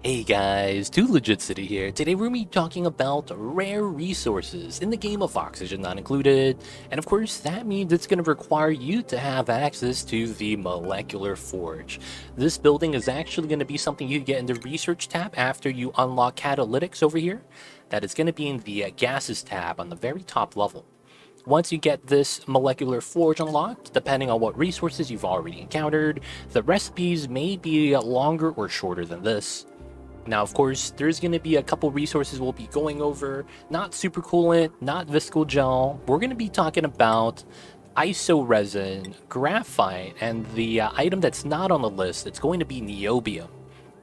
Hey guys, Too Legit City here. Today we're going to be talking about rare resources in the game of Oxygen Not Included. And of course, that means it's going to require you to have access to the Molecular Forge. This building is actually going to be something you get in the Research tab after you unlock Catalytics over here. That is going to be in the Gases tab on the very top level. Once you get this molecular forge unlocked, depending on what resources you've already encountered, the recipes may be longer or shorter than this. Now, of course, there's going to be a couple resources we'll be going over. Not super coolant, not viscal gel. We're going to be talking about Isoresin, Graphite, and the item that's not on the list, it's going to be Niobium.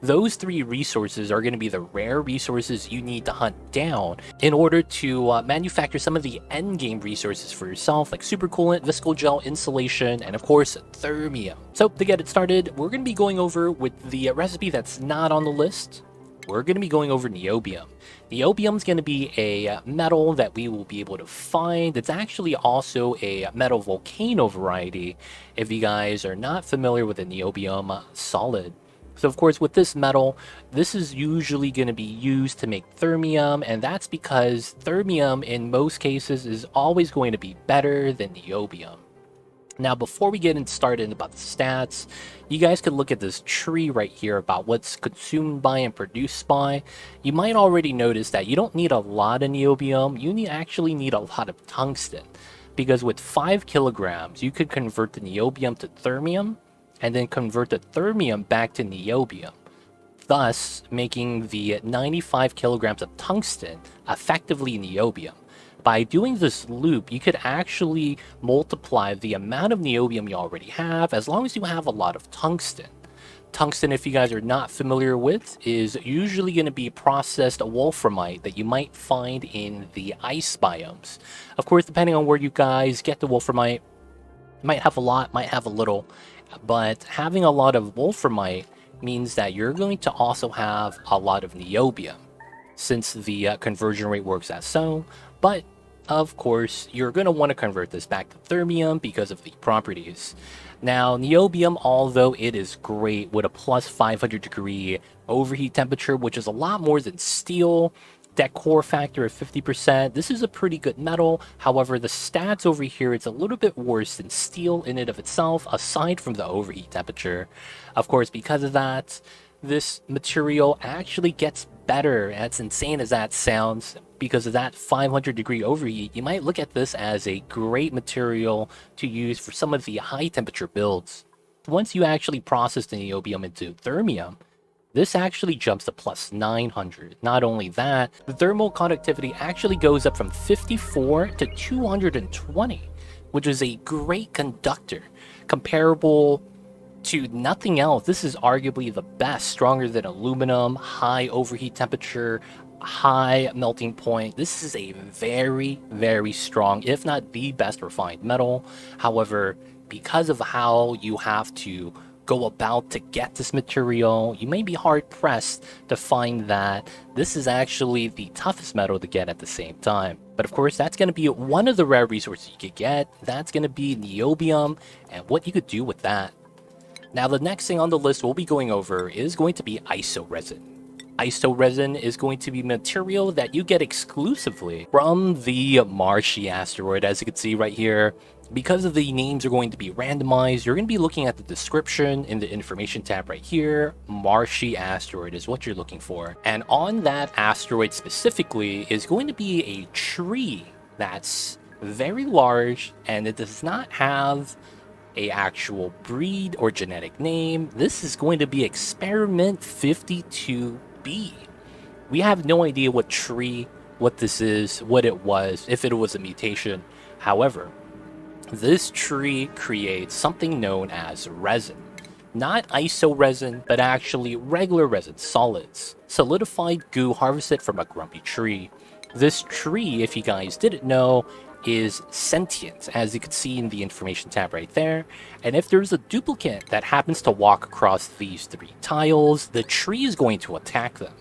Those three resources are going to be the rare resources you need to hunt down in order to manufacture some of the endgame resources for yourself, like super coolant, viscal gel, insulation, and of course, thermium. So to get it started, we're going to be going over with the recipe that's not on the list. We're going to be going over niobium. Niobium is going to be a metal that we will be able to find. It's actually also a metal volcano variety if you guys are not familiar with the niobium solid. So of course, with this metal, this is usually going to be used to make thermium, and that's because thermium in most cases is always going to be better than niobium. Now, before we get started about the stats, you guys can look at this tree right here about what's consumed by and produced by. You might already notice that you don't need a lot of niobium, you actually need a lot of tungsten. Because with 5 kilograms, you could convert the niobium to thermium, and then convert the thermium back to niobium, thus making the 95 kilograms of tungsten effectively niobium. By doing this loop, you could actually multiply the amount of niobium you already have as long as you have a lot of tungsten. Tungsten, if you guys are not familiar with, is usually going to be processed wolframite that you might find in the ice biomes. Of course, depending on where you guys get the wolframite, might have a lot, might have a little, but having a lot of wolframite means that you're going to also have a lot of niobium, since the conversion rate works as so. But of course, you're going to want to convert this back to thermium because of the properties. Now, niobium, although it is great with a plus 500 degree overheat temperature, which is a lot more than steel, that core factor of 50%, this is a pretty good metal. However, the stats over here, it's a little bit worse than steel in and of itself, aside from the overheat temperature. Of course, because of that, this material actually gets better, as insane as that sounds. Because of that 500 degree overheat, you might look at this as a great material to use for some of the high temperature builds. Once you actually process the niobium into thermium, this actually jumps to plus 900. Not only that, the thermal conductivity actually goes up from 54 to 220, which is a great conductor, comparable to nothing else. This is arguably the best, stronger than aluminum, high overheat temperature, high melting point. This is a very, very strong, if not the best refined metal. However, because of how you have to go about to get this material, you may be hard pressed to find that this is actually the toughest metal to get at the same time. But of course, that's going to be one of the rare resources you could get. That's going to be niobium and what you could do with that. Now, the next thing on the list we'll be going over is going to be isoresin. Isoresin is going to be material that you get exclusively from the Marshy asteroid, as you can see right here. Because of the names are going to be randomized, you're going to be looking at the description in the information tab right here. Marshy asteroid is what you're looking for. And on that asteroid specifically is going to be a tree that's very large, and it does not have a actual breed or genetic name. This is going to be experiment 52B. We have no idea what tree, what this is, what it was, if it was a mutation. However, this tree creates something known as resin. Not isoresin, but actually regular resin, solids. Solidified goo harvested from a grumpy tree. This tree, if you guys didn't know, is sentient, as you can see in the information tab right there. And if there's a duplicate that happens to walk across these 3 tiles, the tree is going to attack them.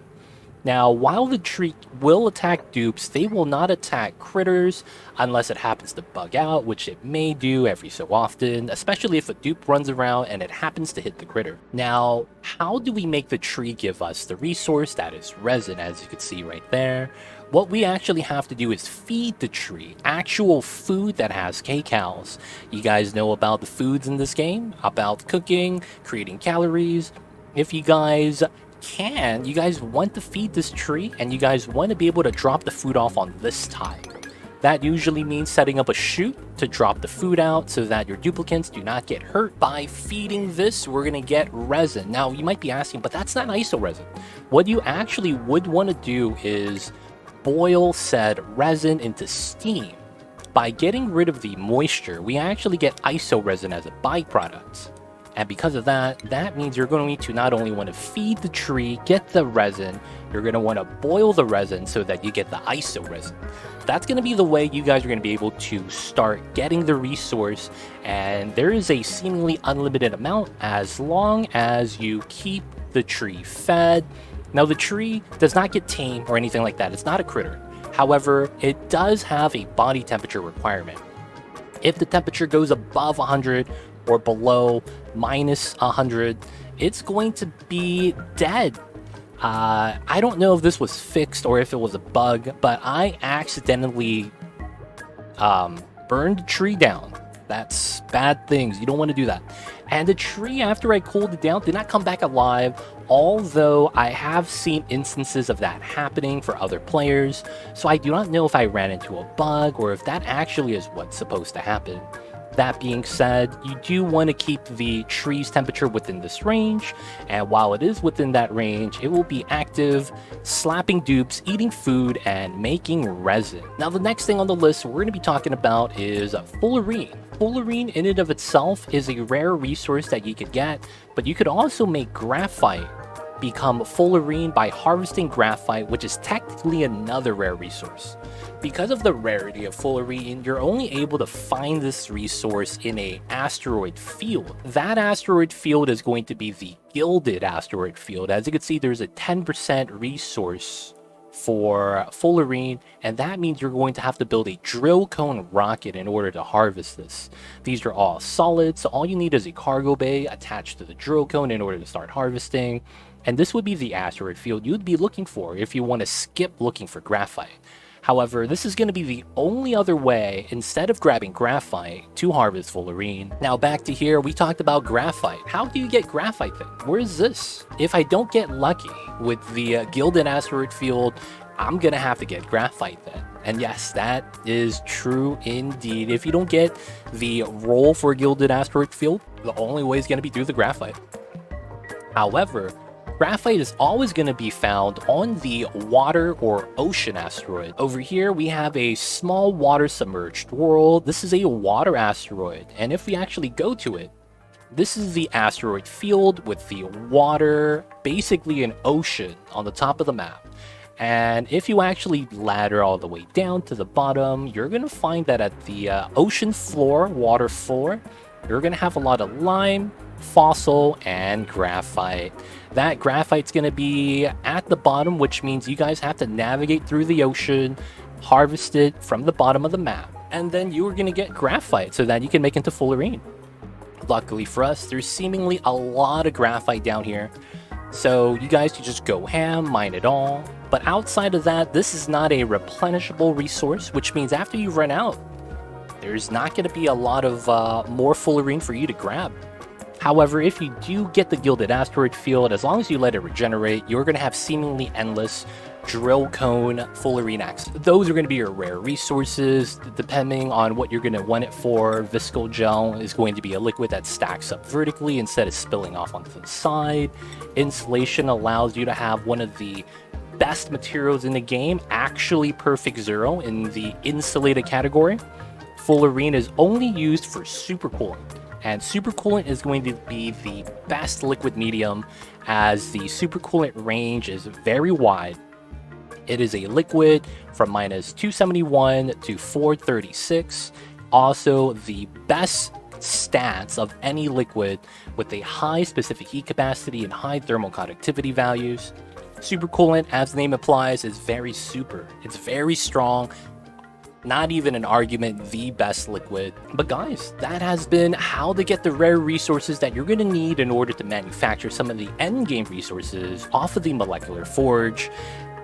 Now, while the tree will attack dupes, they will not attack critters unless it happens to bug out, which it may do every so often, especially if a dupe runs around and it happens to hit the critter. Now, how do we make the tree give us the resource that is resin, as you can see right there? What we actually have to do is feed the tree actual food that has kcals. You guys know about the foods in this game, about cooking, creating calories. If you guys you guys want to feed this tree and you guys want to be able to drop the food off on this tile. That usually means setting up a chute to drop the food out so that your duplicants do not get hurt. By feeding this, we're going to get resin. Now, you might be asking, but that's not isoresin. What you actually would want to do is boil said resin into steam. By getting rid of the moisture, we actually get isoresin as a byproduct. And because of that, that means you're going to not only want to feed the tree, get the resin, you're going to want to boil the resin so that you get the isoresin. That's going to be the way you guys are going to be able to start getting the resource, and there is a seemingly unlimited amount as long as you keep the tree fed. Now, the tree does not get tamed or anything like that. It's not a critter. However, it does have a body temperature requirement. If the temperature goes above 100 or below minus 100, it's going to be dead. I don't know if this was fixed or if it was a bug, but I accidentally burned the tree down. That's bad things. You don't want to do that. And the tree, after I cooled it down, did not come back alive, although I have seen instances of that happening for other players. So I do not know if I ran into a bug or if that actually is what's supposed to happen. That being said, you do want to keep the tree's temperature within this range, and while it is within that range, it will be active, slapping dupes, eating food, and making resin. Now, the next thing on the list we're going to be talking about is Fullerene. Fullerene in and of itself is a rare resource that you could get, but you could also make graphite become Fullerene by harvesting graphite, which is technically another rare resource. Because of the rarity of Fullerene, you're only able to find this resource in an asteroid field. That asteroid field is going to be the Gilded asteroid field. As you can see, there's a 10% resource for Fullerene, and that means you're going to have to build a drill cone rocket in order to harvest this. These are all solid, so all you need is a cargo bay attached to the drill cone in order to start harvesting. And this would be the asteroid field you'd be looking for if you want to skip looking for graphite. However, this is going to be the only other way, instead of grabbing graphite, to harvest Fullerene. Now back to here, we talked about graphite. How do you get graphite then? Where is this? If I don't get lucky with the Gilded asteroid field, I'm going to have to get graphite then. And yes, that is true indeed. If you don't get the roll for Gilded asteroid field, the only way is going to be through the graphite. However, graphite is always going to be found on the water or ocean asteroid. Over here, we have a small water submerged world. This is a water asteroid, and if we actually go to it, this is the asteroid field with the water, basically an ocean on the top of the map. And if you actually ladder all the way down to the bottom, you're going to find that at the ocean floor, water floor, you're going to have a lot of lime, fossil, and graphite. That graphite's going to be at the bottom, which means you guys have to navigate through the ocean, harvest it from the bottom of the map, and then you're going to get graphite so that you can make into Fullerene. Luckily for us, there's seemingly a lot of graphite down here, so you guys can just go ham, mine it all. But outside of that, this is not a replenishable resource, which means after you run out, there's not going to be a lot of more Fullerene for you to grab. However, if you do get the Gilded asteroid field, as long as you let it regenerate, you're going to have seemingly endless drill cone Fullerene access. Those are going to be your rare resources, depending on what you're going to want it for. Visco gel is going to be a liquid that stacks up vertically instead of spilling off onto the side. Insulation allows you to have one of the best materials in the game, actually perfect zero in the insulated category. Fullerene is only used for supercooling, and supercoolant is going to be the best liquid medium as the supercoolant range is very wide. It is a liquid from minus 271 to 436. Also, the best stats of any liquid with a high specific heat capacity and high thermal conductivity values. Super coolant, as the name implies, is very super. It's very strong. Not even an argument, the best liquid. But guys, that has been how to get the rare resources that you're going to need in order to manufacture some of the endgame resources off of the molecular forge.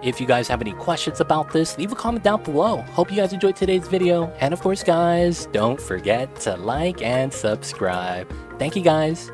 If you guys have any questions about this, leave a comment down below. Hope you guys enjoyed today's video. And of course, guys, don't forget to like and subscribe. Thank you, guys.